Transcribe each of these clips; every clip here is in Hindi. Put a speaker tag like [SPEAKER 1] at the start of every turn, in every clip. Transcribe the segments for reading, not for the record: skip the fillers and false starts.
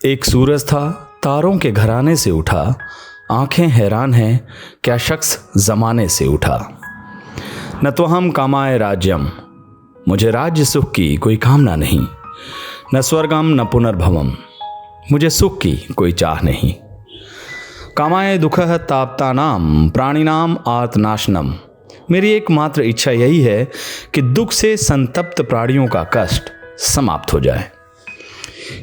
[SPEAKER 1] एक सूरज था, तारों के घराने से उठा। आंखें हैरान हैं, क्या शख्स ज़माने से उठा। न तो हम कामाए राज्यम, मुझे राज्य सुख की कोई कामना नहीं। न स्वर्गम न पुनर्भवम, मुझे सुख की कोई चाह नहीं। कामाए दुखः ताप्तानाम प्राणिनाम आर्तनाशनम, मेरी एकमात्र इच्छा यही है कि दुख से संतप्त प्राणियों का कष्ट समाप्त हो जाए।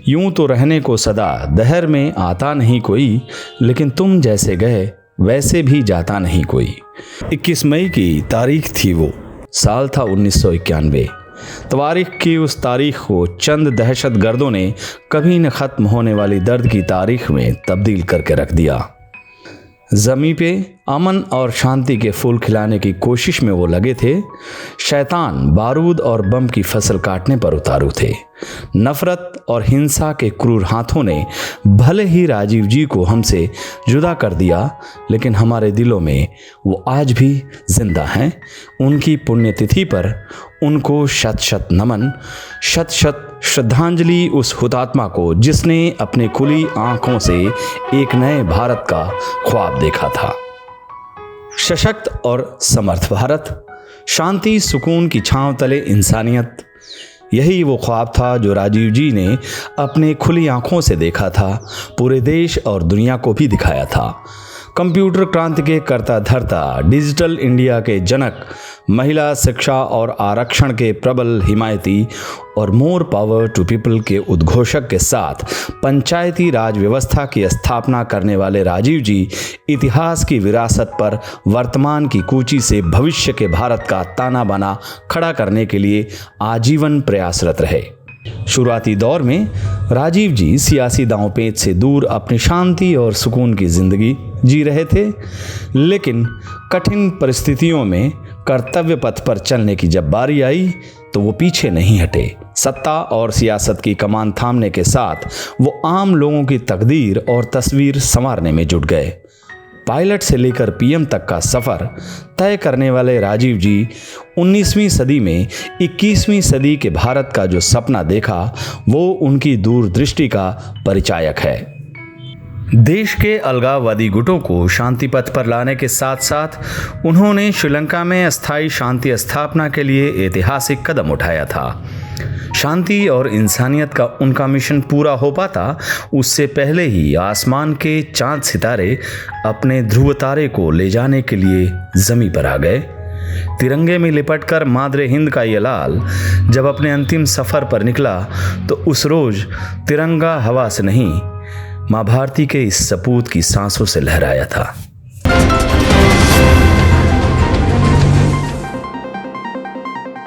[SPEAKER 1] यूं तो रहने को सदा दहर में आता नहीं कोई, लेकिन तुम जैसे गए वैसे भी जाता नहीं कोई। 21 मई की तारीख थी वो, साल था 1991। तवारीख की उस तारीख को चंद दहशत गर्दों ने कभी न ख़त्म होने वाली दर्द की तारीख में तब्दील करके रख दिया। ज़मीं पे अमन और शांति के फूल खिलाने की कोशिश में वो लगे थे। शैतान बारूद और बम की फसल काटने पर उतारू थे। नफ़रत और हिंसा के क्रूर हाथों ने भले ही राजीव जी को हमसे जुदा कर दिया, लेकिन हमारे दिलों में वो आज भी जिंदा हैं। उनकी पुण्यतिथि पर उनको शत शत नमन, शत शत श्रद्धांजलि उस हुतात्मा को जिसने अपने खुली आंखों से एक नए भारत का ख्वाब देखा था। सशक्त और समर्थ भारत, शांति सुकून की छांव तले इंसानियत, यही वो ख्वाब था जो राजीव जी ने अपने खुली आंखों से देखा था, पूरे देश और दुनिया को भी दिखाया था। कंप्यूटर क्रांति के कर्ता धर्ता, डिजिटल इंडिया के जनक, महिला शिक्षा और आरक्षण के प्रबल हिमायती और मोर पावर टू पीपल के उद्घोषक के साथ पंचायती राज व्यवस्था की स्थापना करने वाले राजीव जी इतिहास की विरासत पर वर्तमान की कूची से भविष्य के भारत का ताना बाना खड़ा करने के लिए आजीवन प्रयासरत रहे। शुरुआती दौर में राजीव जी सियासी दांवपेच से दूर अपनी शांति और सुकून की जिंदगी जी रहे थे, लेकिन कठिन परिस्थितियों में कर्तव्य पथ पर चलने की जब बारी आई तो वो पीछे नहीं हटे। सत्ता और सियासत की कमान थामने के साथ वो आम लोगों की तकदीर और तस्वीर संवारने में जुट गए। पायलट से लेकर पीएम तक का सफ़र तय करने वाले राजीव जी 19वीं सदी में 21वीं सदी के भारत का जो सपना देखा, वो उनकी दूरदृष्टि का परिचायक है। देश के अलगाववादी गुटों को शांति पथ पर लाने के साथ साथ उन्होंने श्रीलंका में अस्थायी शांति स्थापना के लिए ऐतिहासिक कदम उठाया था। शांति और इंसानियत का उनका मिशन पूरा हो पाता उससे पहले ही आसमान के चांद सितारे अपने ध्रुव तारे को ले जाने के लिए ज़मीं पर आ गए। तिरंगे में लिपटकर मादरे हिंद का ये लाल जब अपने अंतिम सफ़र पर निकला तो उस रोज़ तिरंगा हवा से नहीं, माँ भारती के इस सपूत की सांसों से लहराया था।